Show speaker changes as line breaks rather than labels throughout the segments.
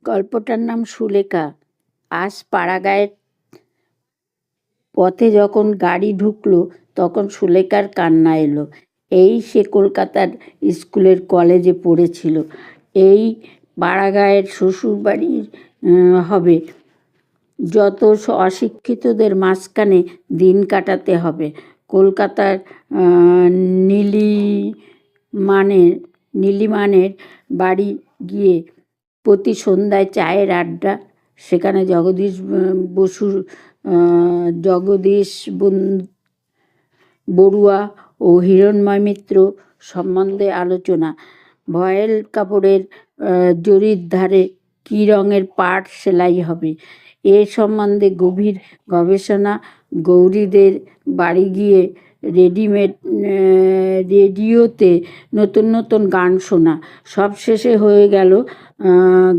গল্পটার নাম সুলেখা। আজ পাড়াগাঁয়ের পথে যখন গাড়ি ঢুকলো তখন সুলেখার কান্না এলো। সে কলকাতার স্কুলের কলেজে পড়েছিল। এই পাড়াগাঁয়ের শ্বশুরবাড়ির হবে। যত অশিক্ষিতদের মাঝখানে দিন কাটাতে হবে। কলকাতার নীলিমানের বাড়ি গিয়ে প্রতি সন্ধ্যায় চায়ের আড্ডা। সেখানে জগদীশ বড়ুয়া ও হিরণময় মিত্র সম্বন্ধে আলোচনা। ভয়েল কাপড়ের জরির ধারে কী রঙের পাড় সেলাই হবে এ সম্বন্ধে গভীর গবেষণা। গৌরীদের বাড়ি গিয়ে রেডিওতে নতুন নতুন গান শোনা। সব শেষে হয়ে গেল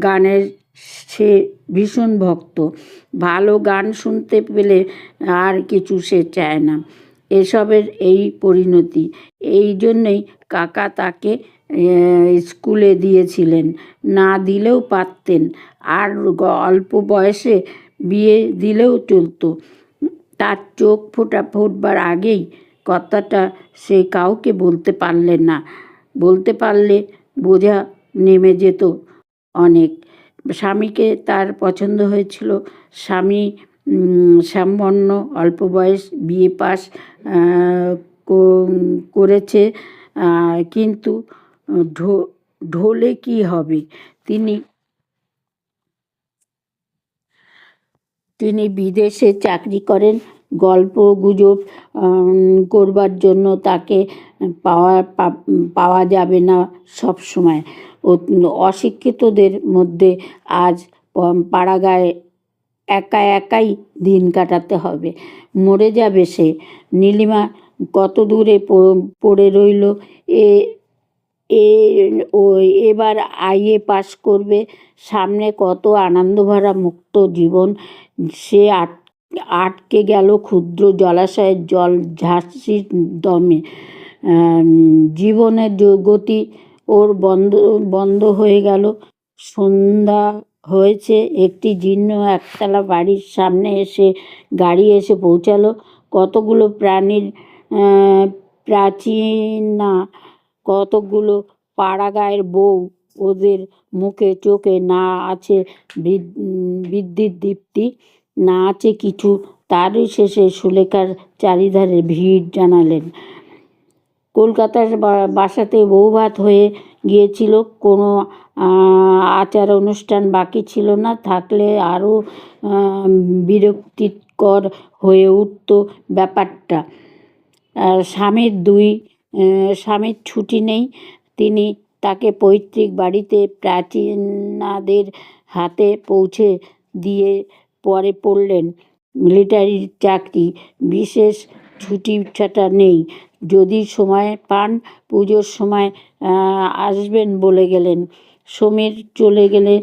গানের। সে ভীষণ ভক্ত। ভালো গান শুনতে পেলে আর কিছু সে চায় না। এসবের এই পরিণতি। এই জন্যেই কাকা তাকে স্কুলে দিয়েছিলেন। না দিলেও পারতেন, আর অল্প বয়সে বিয়ে দিলেও চলতো। তার চোখ ফুটবার আগেই কথাটা সে কাউকে বলতে পারলেন না। বলতে পারলে বোঝা নেমে যেত অনেক। স্বামীকে তার পছন্দ হয়েছিল। স্বামী শ্যামবর্ণ, অল্প বয়স, বিএ পাস করেছে। কিন্তু ঢোলে কি হবে? তিনি বিদেশে চাকরি করেন। গল্প গুজব করবার জন্য তাকে পাওয়া যাবে না সব সময়। অশিক্ষিতদের মধ্যে আজ পাড়াগাঁয়ে একাই দিন কাটাতে হবে। মরে যাবে সে। নীলিমা কত দূরে পড়ে রইল। এবার আইএ পাস করবে। সামনে কত আনন্দভরা মুক্ত জীবন। সে আটকে গেল ক্ষুদ্র জলাশয়ের জল ঝাঁসির দমে। জীবনের গতি ওর বন্ধ হয়ে গেল। সন্ধ্যা হয়েছে। একটি জীর্ণ একতলা বাড়ির সামনে গাড়ি এসে পৌঁছালো। কতগুলো প্রাচীনা, কতগুলো পাড়াগাঁয়ের বউ। ওদের মুখে চোখে না আছে বিদ্যুৎ দীপ্তি, না আছে কিছু। তারই শেষে সুলেখার চারিধারে ভিড় জানালেন। কলকাতার বাসাতে বউভাত হয়ে গিয়েছিল। কোনো আচার অনুষ্ঠান বাকি ছিল না। থাকলে আরও বিরক্তিকর হয়ে উঠত ব্যাপারটা। স্বামীর ছুটি নেই। তিনি তাকে পৈতৃক বাড়িতে প্রাচীনাদের হাতে পৌঁছে দিয়ে পরে পড়লেন। মিলিটারির চাকরি, বিশেষ ছুটি ছাটা নেই। যদি সময় পান পুজোর সময় আসবেন বলে গেলেন। সমীর চলে গেলে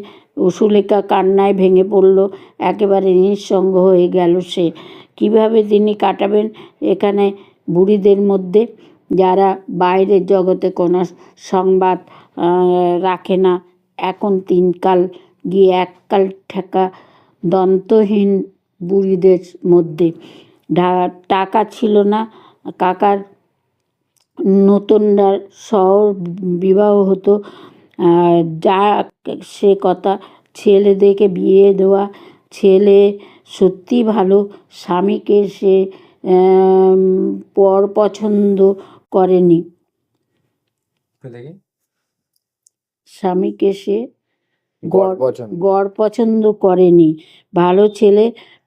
সুলেখা কান্নায় ভেঙে পড়ল। একেবারে নিঃসঙ্গ হয়ে গেল সে। কীভাবে তিনি কাটাবেন এখানে বুড়িদের মধ্যে, যারা বাইরের জগতে কোনো সংবাদ রাখে না। এখন তিনকাল গিয়ে এককাল ঠেকা দন্তহীন বুড়িদের মধ্যে। টাকা ছিল না কাকার। নতুনরা শহর বিবাহ হতো। যা সে কথা। ছেলে দেখে বিয়ে দেওয়া। ছেলে সত্যি ভালো। স্বামীকে সে পছন্দ করেনি। স্বামীকে সে গড় পছন্দ করেনি। ভালো ছেলে,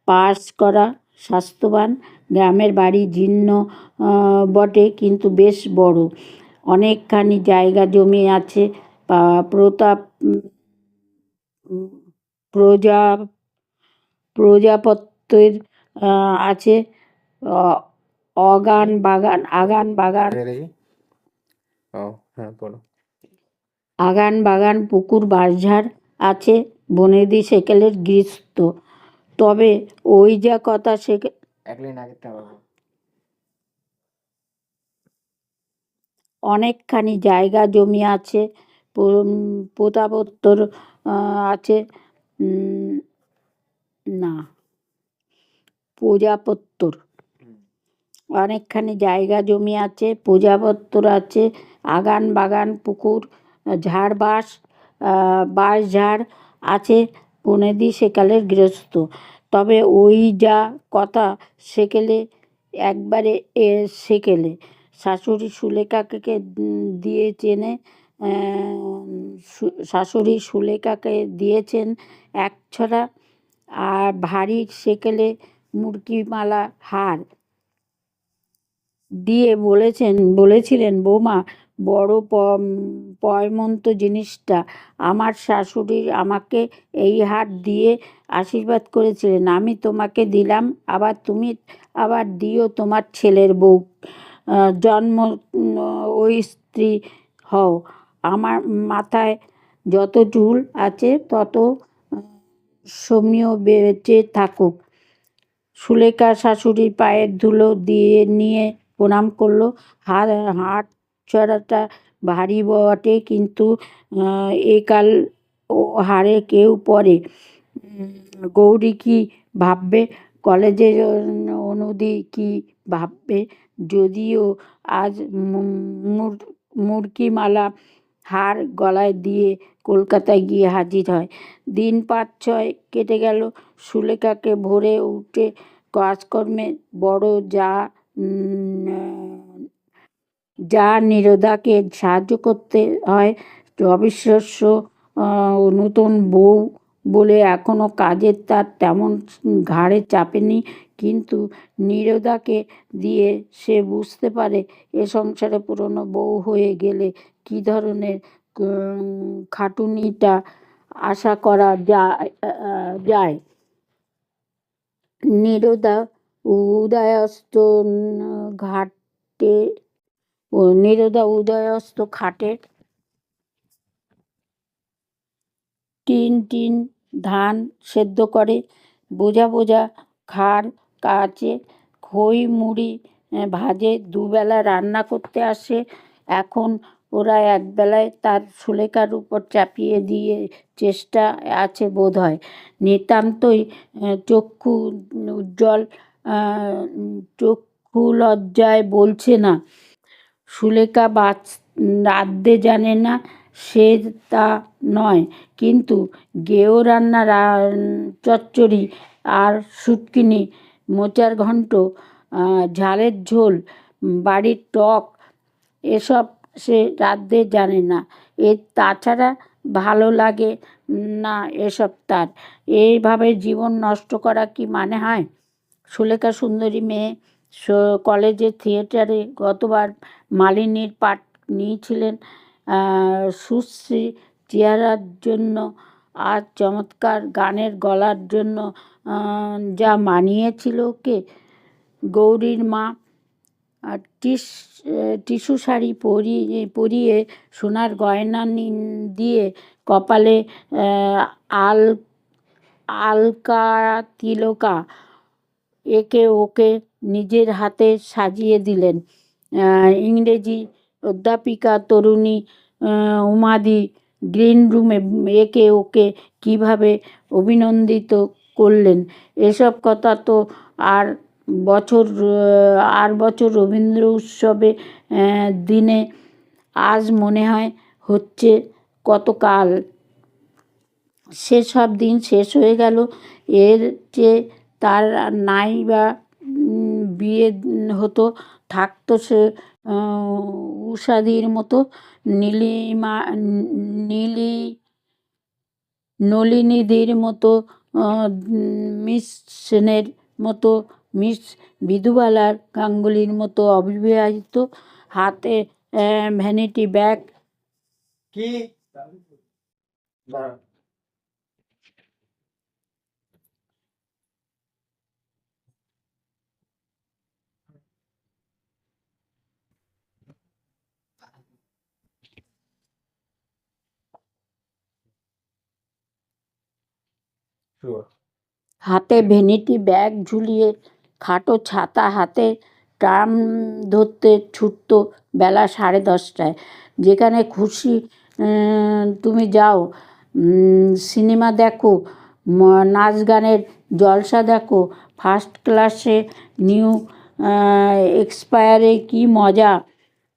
পাস করা, স্বাস্থ্যবান। গ্রামের বাড়ি জীর্ণ বটে, কিন্তু বেশ বড়। অনেকখানি জায়গা জমি আছে। প্রজাপত্যের আছে। আগান বাগান, পুকুর, বাঁশঝাড় আছে। বনেদি সেকেলের গৃহস্থ। তবে ওই যা কথা অনেকখানি জায়গা জমি আছে। প্রতাপত্তর আছে। উম, না, প্রজাপত্তর। অনেকখানি জায়গা জমি আছে, প্রজাপত্তর আছে, আগান বাগান পুকুর, ঝাড় বাঁশঝাড় আছে, বনেদি সেকালের গৃহস্থ। তবে ওই যা কথা সেকেলে একবারে সেকেলে। শাশুড়ি সুলেখাকে শাশুড়ি সুলেখাকে দিয়েছেন একছড়া আর ভারী সেকেলে মুরগিমালা হার দিয়ে বলেছিলেন, বৌমা, বড় পয়মন্ত জিনিসটা। আমার শাশুড়ি আমাকে এই হার দিয়ে আশীর্বাদ করেছিলেন, আমি তোমাকে দিলাম, আবার তুমি আবার দিও তোমার ছেলের বউ জন্ম ওই স্ত্রী হও। আমার মাথায় যত চুল আছে তত সমীহ বেঁচে থাকুক। সুলেখা শাশুড়ির পায়ের ধুলো নিয়ে প্রণাম করলো। হাত চড়াটা ভারী বটে, কিন্তু একাল হারে কেউ পরে। গৌরী কি ভাববে, কলেজের অনুদি কি ভাববে? যদিও আজ মুরগিমালা হার গলায় দিয়ে কলকাতায় গিয়ে হাজির হয়। দিন 5-6 কেটে গেল। সুলেখাকে ভোরে উঠে কাজকর্মে বড় যা নীরদাকে সাহায্য করতে হয়। অবিশ্বাস্য, নতুন বউ বলে এখনো কাজের তার তেমন ঘাড়ে চাপেনি, কিন্তু নীরদাকে দিয়ে সে বুঝতে পারে এ সংসারে পুরনো বউ হয়ে গেলে কী ধরনের খাটুনিটা আশা করা যায়। নীরদা উদয়াস্ত খাটে টিন ধান সেদ্ধ করে, বোঝা খাড় কাচে, খই মুড়ি ভাজে, দুবেলা রান্না করতে আসে। এখন ওরা একবেলায় তার সুলেখার উপর চাপিয়ে দিয়ে চেষ্টা আছে বোধ হয়। নিতান্তই চক্ষু উজ্জ্বল, চক্ষু লজ্জায় বলছে না। সুলেখা রাঁধতে জানে না, সে তা নয়, কিন্তু গেঁয়ো রান্না, চচ্চড়ি আর শুটকিনি, মোচার ঘণ্ট, ঝালের ঝোল, বাড়ির টক, এসব সে রাঁধতে জানে না। তাছাড়া ভালো লাগে না এসব তার। এইভাবে জীবন নষ্ট করা কি মানে হয়? সুলেখা সুন্দরী মেয়ে, কলেজের থিয়েটারে গতবার মালিনীর পাঠ নিয়েছিলেন। সুশ্রী চেহারার জন্য আর চমৎকার গানের গলার জন্য যা মানিয়েছিল ওকে। গৌরীর মা টিস্যু শাড়ি পরিয়ে সোনার গয়না দিয়ে কপালে আলকা তিলকা একে ওকে নিজের হাতে সাজিয়ে দিলেন। ইংরেজি অধ্যাপিকা তরুণী উমাদি গ্রিন রুমে একে ওকে কীভাবে অভিনন্দিত করলেন, এসব কথা তো আর বছর রবীন্দ্র উৎসবে দিনে আজ মনে হচ্ছে কতকাল সেসব দিন শেষ হয়ে গেল। এর চেয়ে তার নাই বা বিয়ে হতো, থাকতো সে উষাদির মতো, নলিনীদির মতো, মিস সেনের মতো, মিস বিধুবালার গাঙ্গুলির মতো অবিবাহিত, হাতে ভ্যানিটি ব্যাগ। হাতে ভ্যানিটি ব্যাগ ঝুলিয়ে, খাটো ছাতা হাতে ট্রাম ধরতে ছুটত বেলা 10:30টায়। যেখানে খুশি তুমি যাও, সিনেমা দেখো, নাচ গানের জলসা দেখো, ফার্স্ট ক্লাসে, নিউ এক্সপায়ারে, কি মজা।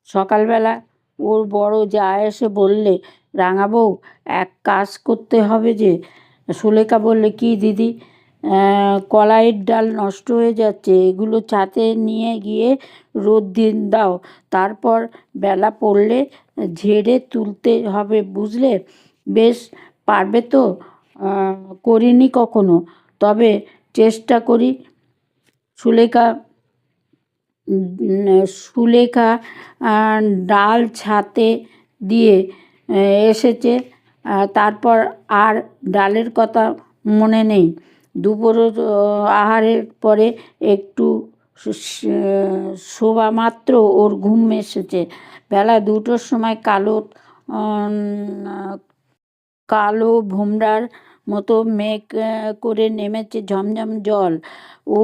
সকালবেলা ওর বড় যা এসে বললে, রাঙা বউ, এক কাজ করতে হবে যে। সুলেখা বললে, কি দিদি? কলাইয়ের ডাল নষ্ট হয়ে যাচ্ছে, এগুলো ছাতে নিয়ে গিয়ে রোদ দিন দাও, তারপর বেলা পড়লে ঝেড়ে তুলতে হবে, বুঝলে? বেশ, পারবে তো? করিনি কখনো, তবে চেষ্টা করি। সুলেখা সুলেখা ডাল ছাতে দিয়ে এসেছে, তারপর আর ডালের কথা মনে নেই। দুপুর আহারের পরে একটু শোবা মাত্র ওর ঘুম এসেছে। বেলা 2টোর সময় কালো ভোমরার মতো মেঘ করে নেমেছে ঝমঝম জল। ও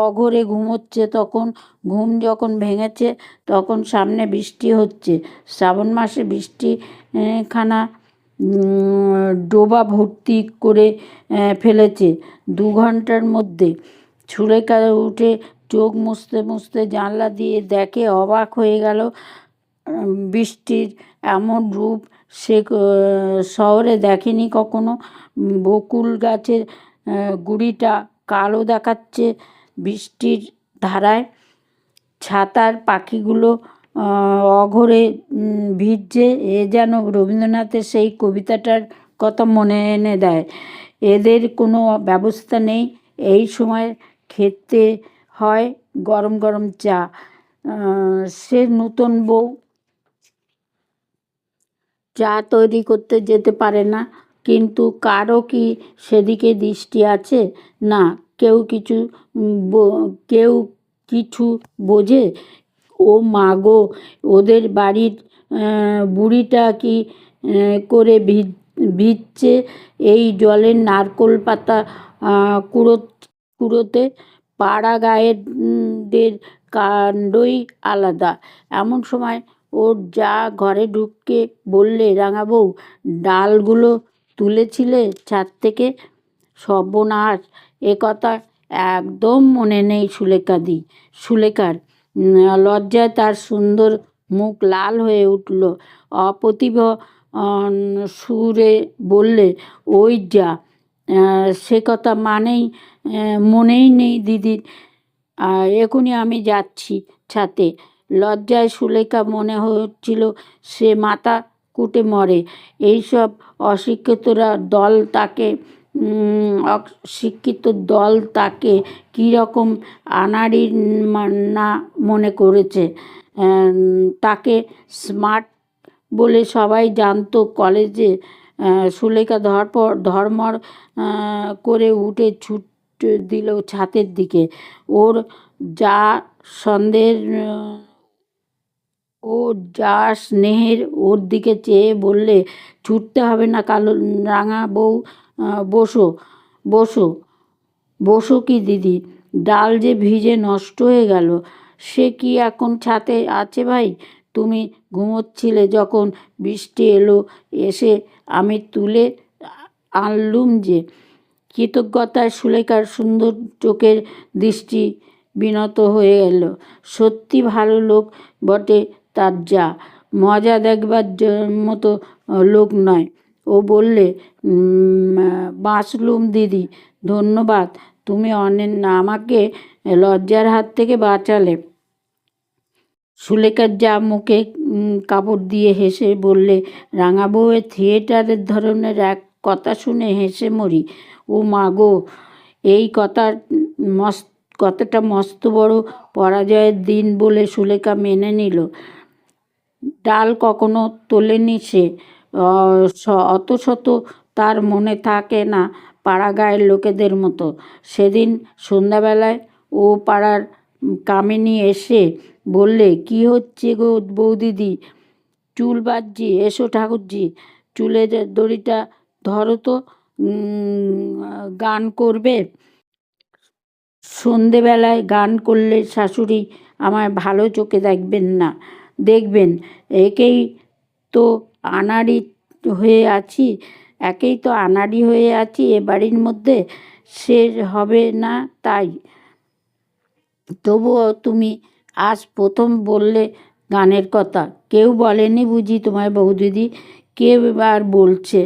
অঘোরে ঘুমোচ্ছে, তখন ঘুম যখন ভেঙেছে তখন সামনে বৃষ্টি হচ্ছে। শ্রাবণ মাসে বৃষ্টি খানা ডোবা ভর্তি করে ফেলেছে 2 ঘন্টার মধ্যে। সুলেখা উঠে চোখ মুছতে মুছতে জানলা দিয়ে দেখে, অবাক হয়ে গেল। বৃষ্টির এমন রূপ সে শহরে দেখেনি কখনো। বকুল গাছের গুঁড়িটা কালো দেখাচ্ছে বৃষ্টির ধারায়, ছাতার পাখিগুলো অঘোরে ভিজছে। এ যেন রবীন্দ্রনাথের সেই কবিতাটার কথা মনে এনে দেয়। এদের কোনো ব্যবস্থা নেই, এই সময় খেতে হয় গরম গরম চা। সে নতুন বউ চা তৈরি করতে যেতে পারে না, কিন্তু কারও কি সেদিকে দৃষ্টি আছে? না, কেউ কিছু বোঝে? ও মা গো, ওদের বাড়ির বুড়িটা কি করে ভিজছে এই জলের নারকোল পাতা কুড়োতে। পাড়া গায়েদের কাণ্ডই আলাদা। এমন সময় ওর যা ঘরে ঢুকে বললে, রাঙা বউ, ডালগুলো তুলেছিলে ছাদ থেকে? সর্বনাশ, এ কথা একদম মনে নেই সুলেখার। লজ্জায় তার সুন্দর মুখ লাল হয়ে উঠল। অপ্রতিভ সুরে বললে, ওই যা, সে কথা মনেই নেই দিদির। এখনই আমি যাচ্ছি ছাতে। লজ্জায় সুলেখা মনে হচ্ছিল সে মাথা কুটে মরে। এইসব অশিক্ষিত দল তাকে কীরকম আনাড়ি না মনে করেছে। তাকে স্মার্ট বলে সবাই জানতো কলেজে। সুলেখা ধর্মর করে উঠে ছুট দিল ছাতের দিকে। ওর যা স্নেহের ওর দিকে চেয়ে বললে, ছুটতে হবে না রাঙা বউ, বসো কি দিদি? ডাল যে ভিজে নষ্ট হয়ে গেল, সে কি এখন ছাতে আছে ভাই? তুমি ঘুমোচ্ছিলে যখন বৃষ্টি এলো, এসে আমি তুলে আনলুম যে। কৃতজ্ঞতায় সুলেখার সুন্দর চোখের দৃষ্টি বিনত হয়ে এল। সত্যি ভালো লোক বটে তার যা, মজা দেখবার মতো লোক নয়। ও বললে, বাঁচলুম দিদি, ধন্যবাদ, তুমি আমাকে লজ্জার হাত থেকে বাঁচালে। সুলেখার যা মুখে কাপড় দিয়ে হেসে বললে, রাঙা বউয়ের থিয়েটারের ধরনের এক কথা শুনে হেসে মরি। ও মা গো, এই কথাটা মস্ত বড় পরাজয়ের দিন বলে সুলেখা মেনে নিল। ডাল কখনো তোলেনি সে, অত শত তার মনে থাকে না পাড়া গায়ের লোকেদের মতো। সেদিন সন্ধ্যাবেলায় ও পাড়ার কামিনী এসে বললে, কি হচ্ছে গো বৌদিদি? চুল বাঁধছি, এসো ঠাকুরজি, চুলের দড়িটা ধরো তো, গান করবে। সন্ধেবেলায় গান করলে শাশুড়ি আমায় ভালো চোখে দেখবেন, একেই তো আনাড়ি হয়ে আছি, একেই তো আনাড়ি হয়ে আছি এ বাড়ির মধ্যে, সে হবে না তাই। তবুও তুমি আজ প্রথম বললে গানের কথা। কেউ বলেনি বুঝি তোমায় বৌদিদি? কে এবার বলছে?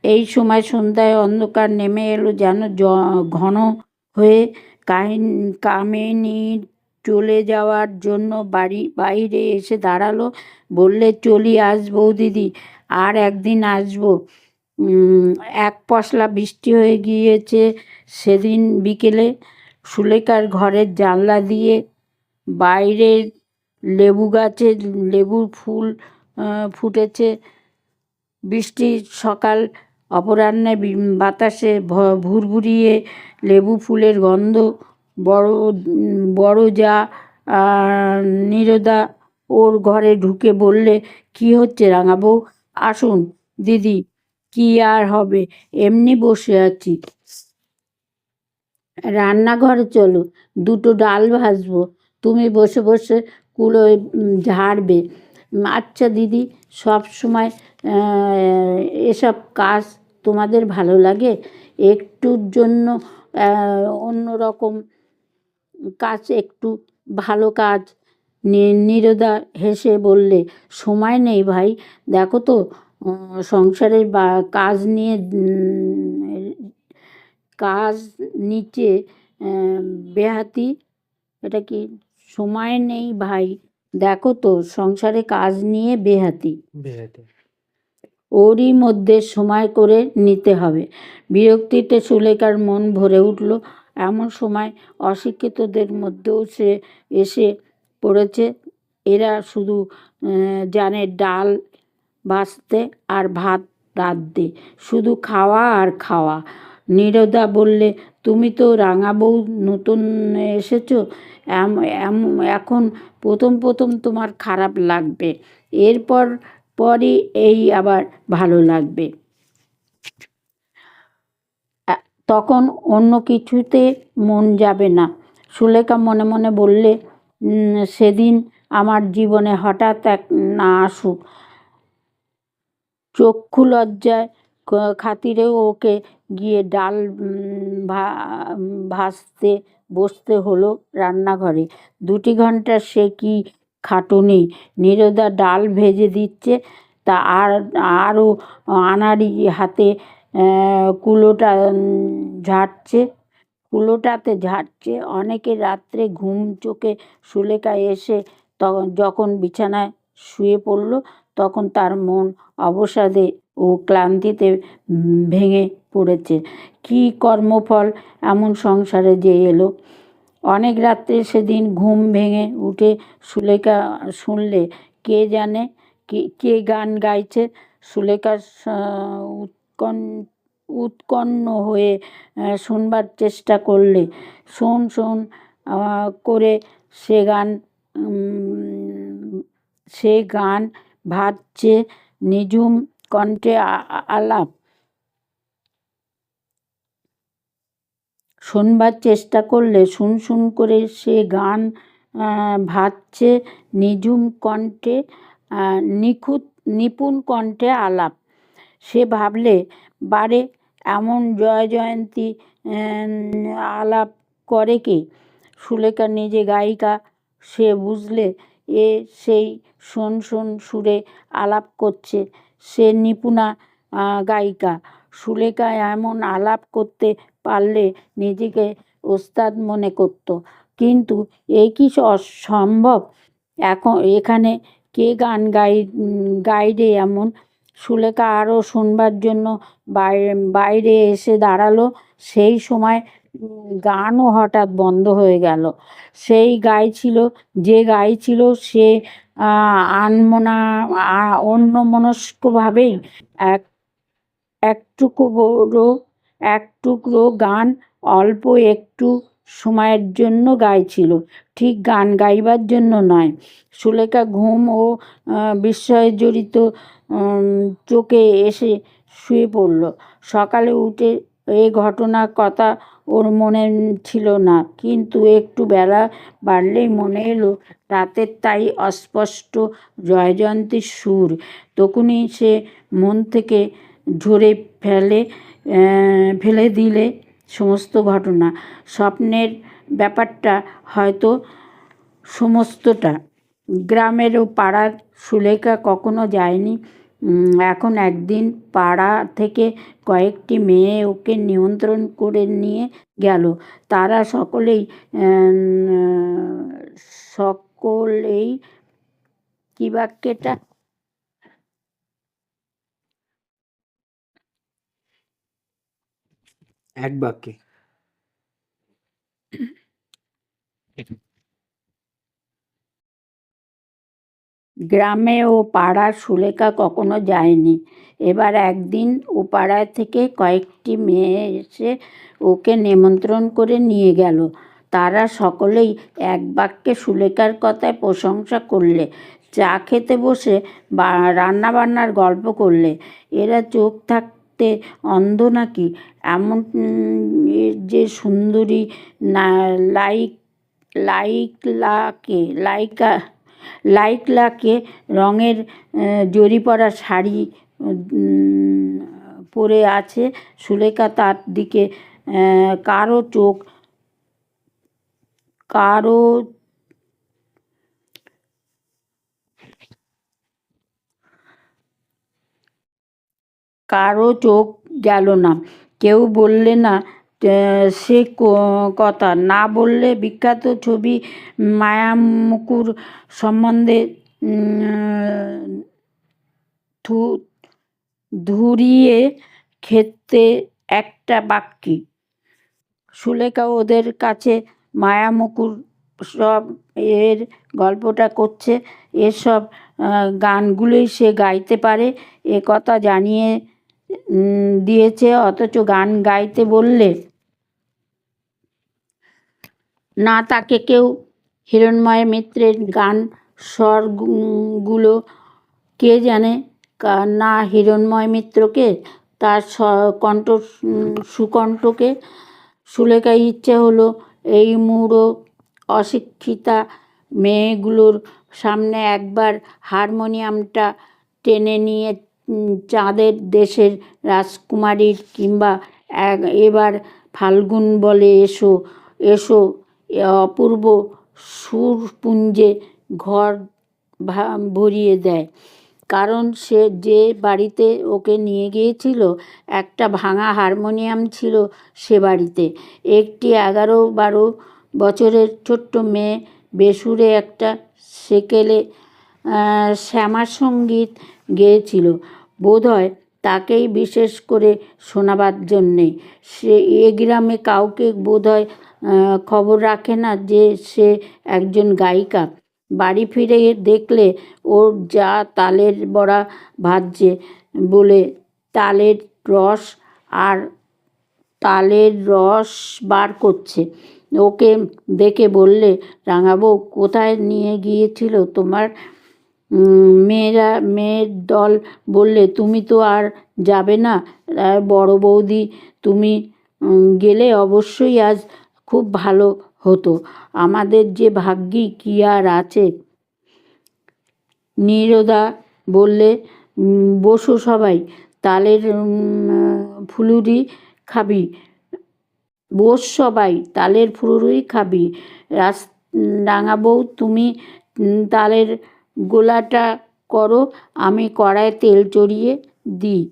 এই সময় সন্ধ্যায় অন্ধকার নেমে এলো যেন ঘন হয়ে। কামিনীর চলে যাওয়ার জন্য বাইরে এসে দাঁড়ালো। বললে, চলি আজ বৌদিদি, আর একদিন আসবো। এক পশলা বৃষ্টি হয়ে গিয়েছে সেদিন বিকেলে। সুলেখার ঘরের জানলা দিয়ে বাইরের লেবু গাছে লেবুর ফুল ফুটেছে। বৃষ্টির সকাল অপরাহ্নে বাতাসে ভুরভুরিয়ে লেবু ফুলের গন্ধ। বড় যা নীরদা ওর ঘরে ঢুকে বললে, কি হচ্ছে রাঙাবউ? আসুন দিদি। কি আর হবে, এমনি বসে আছি। রান্নাঘরে চলো, দুটো ডাল ভাজবো, তুমি বসে বসে কুলোয় ঝাড়বে। আচ্ছা দিদি, সব সময় এসব কাজ তোমাদের ভালো লাগে? একটুর জন্য অন্য রকম কাজ, একটু ভালো কাজ। নীরদা হেসে বললে, সময় নেই ভাই, দেখো তো সংসারের কাজ নিয়ে কাজ নিচে বেহাতি। এটা কি? সময় নেই ভাই, দেখো তো সংসারে কাজ নিয়ে বেহাতি। ওরই মধ্যে সময় করে নিতে হবে। বিরক্তিতে সুলেখার মন ভরে উঠল। এমন সময় অশিক্ষিতদের মধ্যেও সে এসে পড়েছে। এরা শুধু জানে ডাল ভাজতে আর ভাত রাঁধতে, শুধু খাওয়া আর খাওয়া। নীরদা বললে, তুমি তো রাঙাবউ নতুন এসেছো, এখন প্রথম প্রথম তোমার খারাপ লাগবে, পরই এই আবার ভালো লাগবে। তখন অন্য কিছুতে মন যাবে না। সুলেখা মনে মনে বললে, সেদিন আমার জীবনে হঠাৎ এক না আসুক, চক্ষু লজ্জায় খাতিরেও ওকে গিয়ে ডাল ভাজতে বসতে হলো রান্নাঘরে। 2 ঘন্টা সে কি খাটুনি! নীরদা ডাল ভেজে দিচ্ছে, তা আরও আনাড়ি হাতে কুলোটাতে ঝাড়ছে। অনেকে রাত্রে ঘুম চোখে সুলেখা এসে যখন বিছানায় শুয়ে পড়ল, তখন তার মন অবসাদে ও ক্লান্তিতে ভেঙে পড়েছে। কি কর্মফল এমন সংসারে যে এলো! অনেক রাত্রে সেদিন ঘুম ভেঙে উঠে সুলেখা শুনলে, কে জানে কে গান গাইছে। সুলেখা উৎকণ্ঠ হয়ে শুনবার চেষ্টা করলে। শোন শোন করে সে গান ভাজছে, নিঝুম কণ্ঠে আলাপ। শোনবার চেষ্টা করলে শুন করে সে গান ভাজছে, নিঝুম কণ্ঠে নিপুণ কণ্ঠে আলাপ। সে ভাবলে, বারে এমন জয়ন্তী আলাপ করে কে? সুলেখা নিজে গায়িকা, সে বুঝলে এ সেই শোন সুরে আলাপ করছে। সে নিপুণা গায়িকা। সুলেখা এমন আলাপ করতে পারলে নিজেকে ওস্তাদ মনে করত। কিন্তু এ কি সম্ভব? এখানে কে গান গাইবে এমন? সুলেখা আরও শুনবার জন্য বাইরে এসে দাঁড়ালো। সেই সময় গানও হঠাৎ বন্ধ হয়ে গেল। যে গাইছিল সে অন্যমনস্কভাবেই এক টুকরো গান অল্প একটু সময়ের জন্য গাইছিল, ঠিক গান গাইবার জন্য নয়। সুলেখা ঘুম ও বিস্ময়ে জড়িত চোখে এসে শুয়ে পড়ল। সকালে উঠে এ ঘটনার কথা ওর মনে ছিল না, কিন্তু একটু বেলা বাড়লেই মনে এলো রাতের তাই অস্পষ্ট জয়জয়ন্তীর সুর। তখনই সে মন থেকে ঝরে ফেলে ফেলে দিলে সমস্ত ঘটনা, স্বপ্নের ব্যাপারটা হয়তো সমস্তটা। গ্রামের ও পাড়ার সুলেখা কখনো যায়নি। এখন একদিন পাড়া থেকে কয়েকটি মেয়ে ওকে নিমন্ত্রণ করে নিয়ে গেল। তারা সকলেই কি বাক্যটা
এক বাক্যে
গ্রামে ও পাড়ার সুলেখা কখনো যায়নি। এবার একদিন ও পাড়ায় থেকে কয়েকটি মেয়ে এসে ওকে নিমন্ত্রণ করে নিয়ে গেল। তারা সকলেই এক বাক্যে সুলেখার কথায় প্রশংসা করলে, চা খেতে বসে রান্না বান্নার গল্প করলে। এরা চোখ থাকতে অন্ধ নাকি? এমন যে সুন্দরী না লাইকলাকে রঙের জরি পরা শাড়ি পরে আছে। সুলেখা তার দিকে কারো চোখ গেল না। কেউ বললে না সে কথা। না বললে বিখ্যাত ছবি মায়ামুকুর সম্বন্ধে ধুরিয়ে খেতে একটা বাক্যি। সুলেখা ওদের কাছে মায়ামুকুর সব এর গল্পটা করছে, এসব গানগুলোই সে গাইতে পারে এ কথা জানিয়ে দিয়েছে। অথচ গান গাইতে বললে না তাকে কেউ হিরণময় মিত্রের গান স্বরগুলো কে জানে না হিরণময় মিত্রকে, তার সুকণ্ঠকে। সুলেখার ইচ্ছে হলো এই মূঢ় অশিক্ষিতা মেয়েগুলোর সামনে একবার হারমোনিয়ামটা টেনে নিয়ে চাঁদের দেশের রাজকুমারীর কিংবা এবার ফাল্গুন বলে এসো এসো অপূর্ব সুরপুঞ্জে ঘর ভরিয়ে দেয়। কারণ সে যে বাড়িতে ওকে নিয়ে গিয়েছিল একটা ভাঙা হারমোনিয়াম ছিল সে বাড়িতে। একটি 11-12 বছরের ছোট্ট মেয়ে বেসুরে একটা সেকেলে শ্যামাসঙ্গীত গেয়েছিল, বোধহয় তাকেই বিশেষ করে শোনাবার জন্যে। সে এ গ্রামে কাউকে বোধহয় খবর রাখে না যে সে একজন গায়িকা। বাড়ি ফিরে দেখলে ওর যা তালের বড়া ভাজছে বলে তালের রস বার করছে। ওকে দেখে বললে, রাঙাবউ, কোথায় নিয়ে গিয়েছিল তোমার মেয়ের দল? বললে, তুমি তো আর যাবে না বড় বৌদি, তুমি গেলে অবশ্যই আজ খুব ভালো হতো। আমাদের যে ভাগ্যি কি আর আছে। নীরদা বললে, বসো সবাই, তালের ফুলুরি খাবি। বস সবাই, তালের ফুলুরি খাবি। রাঙাবউ, তুমি তালের গোলাটা করো, আমি কড়ায় তেল চড়িয়ে দিই।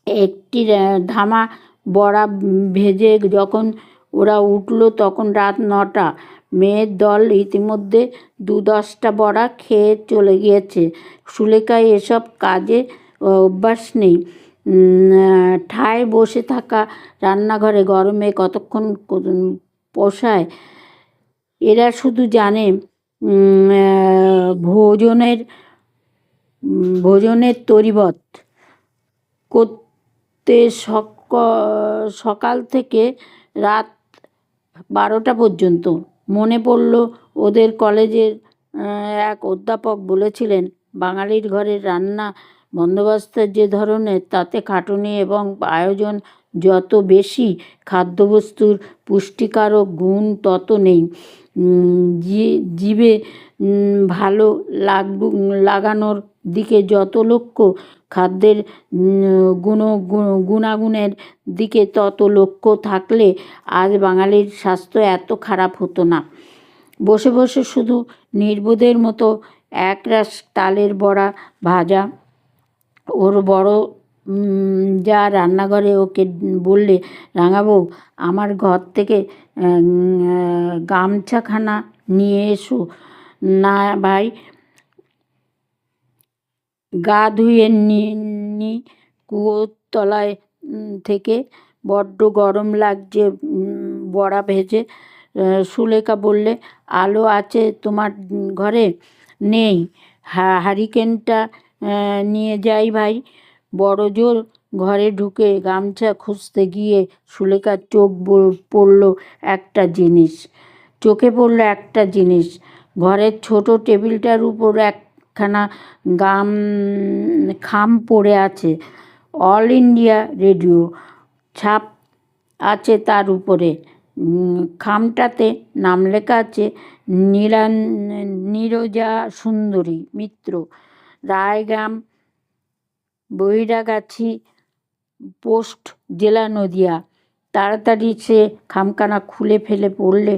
একটি ধামা বড়া ভেজে যখন ওরা উঠল তখন রাত 9টা। মেয়ের দল ইতিমধ্যে 2-10টা বড়া খেয়ে চলে গিয়েছে। সুলেখার এসব কাজে অভ্যাস নেই। ঠায় বসে থাকা রান্নাঘরে গরমে কতক্ষণ পোষায়। এরা শুধু জানে ভোজনের তরিবত করতে সকাল থেকে রাত 12টা পর্যন্ত। মনে পড়ল ওদের কলেজের এক অধ্যাপক বলেছিলেন, বাঙালির ঘরের রান্না বন্দোবস্তের যে ধরনের, তাতে খাটুনি এবং আয়োজন যত বেশি, খাদ্যবস্তুর পুষ্টিকারক গুণ তত নেই। জীবে ভালো লাগানোর দিকে যত লক্ষ্য, খাদ্যের গুণাগুণের দিকে তত লক্ষ্য থাকলে আজ বাঙালির স্বাস্থ্য এত খারাপ হতো না। বসে বসে শুধু নির্বোধের মতো একরাশ তালের বড়া ভাজা। ওর বড় যা রান্নাঘরে ওকে বললে, রাঙাবউ, আমার ঘর থেকে গামছাখানা নিয়ে এসো না ভাই, গা ধুয়ে নি কুয়োর তলায় থেকে, বড্ড গরম লাগছে বড়া ভেজে। সুলেখা বললে, আলো আছে তোমার ঘরে? নেই। হারিকেনটা নিয়ে যাই ভাই। বড় জোর ঘরে ঢুকে গামছা খুঁজতে গিয়ে সুলেখার চোখে পড়ল একটা জিনিস। ঘরের ছোট টেবিলটার উপর একখানা খাম পড়ে আছে। অল ইন্ডিয়া রেডিও ছাপ আছে তার উপরে। খামটাতে নাম লেখা আছে, নীরজা সুন্দরী মিত্র, রায়গ্রাম, বহিরাগাছি পোস্ট, জেলা নদিয়া। তাড়াতাড়ি সে খামখানা খুলে ফেলে পড়লে,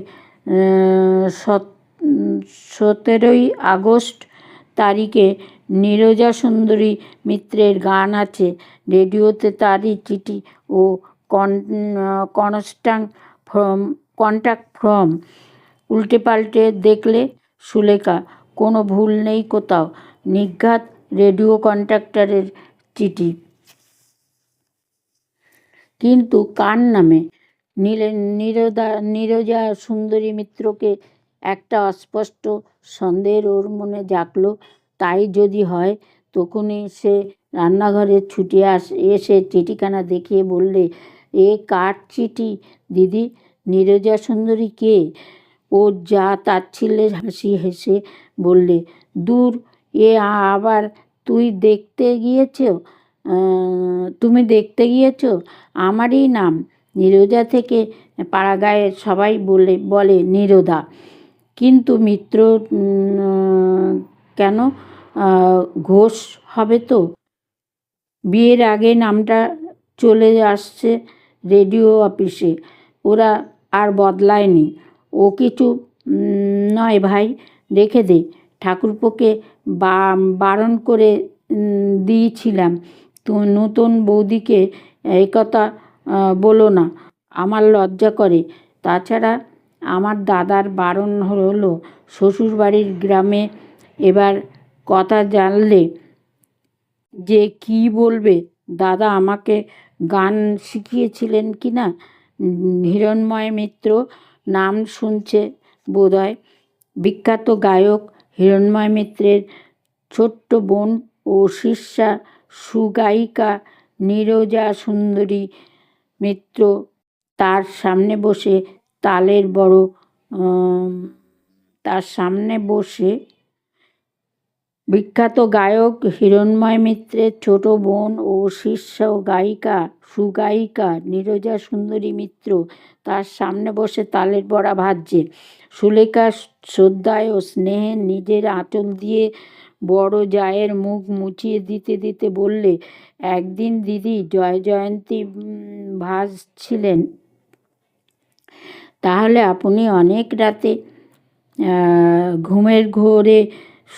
17ই আগস্ট তারিখে নীরজা সুন্দরী মিত্রের গান আছে রেডিওতে, তারই চিঠি ও কন্ট্যাক্ট ফর্ম। উল্টে পাল্টে দেখলে সুলেখা, কোনো ভুল নেই কোথাও, নির্ঘাত রেডিও কন্ট্রাক্টরের চিঠি। কিন্তু কার নামে? নীরজা সুন্দরী মিত্রকে একটা অস্পষ্ট সন্দেহের ওর মনে জাগল। তাই যদি হয়। তখনই সে রান্নাঘরে ছুটে এসে চিঠিখানা দেখিয়ে বললে, এ কার চিঠি দিদি? নীরজা সুন্দরী কে? ওর যা তাচ্ছিল্যের হাসি হেসে বললে, দূর, এ আবার তুমি দেখতে গিয়েছ? আমারই নাম নীরজা, থেকে পাড়াগাঁয়ের সবাই বলে নীরদা। কিন্তু মিত্র কেন? ঘোষ হবে তো। বিয়ের আগে নামটা চলে আসছে রেডিও অফিসে, ওরা আর বদলায়নি। ও কিছু নয় ভাই, রেখে দে। ঠাকুরপোকে বারণ করে দিয়েছিলাম, তো নতুন বৌদিকে এই কথা বলো না, আমার লজ্জা করে। তাছাড়া আমার দাদার বারণ হলো, শ্বশুরবাড়ির গ্রামে এবার কথা জানলে যে কি বলবে। দাদা আমাকে গান শিখিয়েছিলেন কি না? হিরণ্ময় মিত্র নাম শুনছে বোধহয়। বিখ্যাত গায়ক হিরণ্ময় মিত্রের ছোট্ট বোন ও শিষ্যা সুগায়িকা নীরজা সুন্দরী মিত্র তার সামনে বসে বিখ্যাত গায়ক হিরণ্ময় মিত্রের ছোট বোন ও শিষ্য সুগায়িকা নীরজা সুন্দরী মিত্র তার সামনে বসে তালের বড়া ভাজছে। সুলেখা শ্রদ্ধায় ও স্নেহে নিজের আঁচল দিয়ে বড় জায়ের মুখ মুছিয়ে দিতে দিতে বললে, একদিন দিদি জয়ন্তী ভাজছিলেন, তাহলে আপনি অনেক রাতে ঘুমের ঘোরে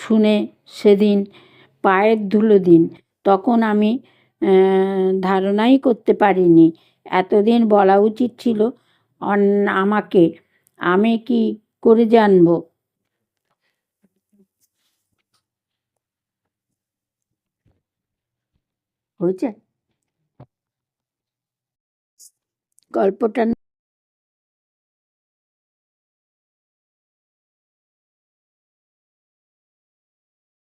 শুনে সেদিন পায়ের ধুলো দিন। তখন আমি ধারণাই করতে পারিনি। এতদিন বলা উচিত ছিল আমাকে। আমি কি করে জানব? হয়েছে গল্পটা?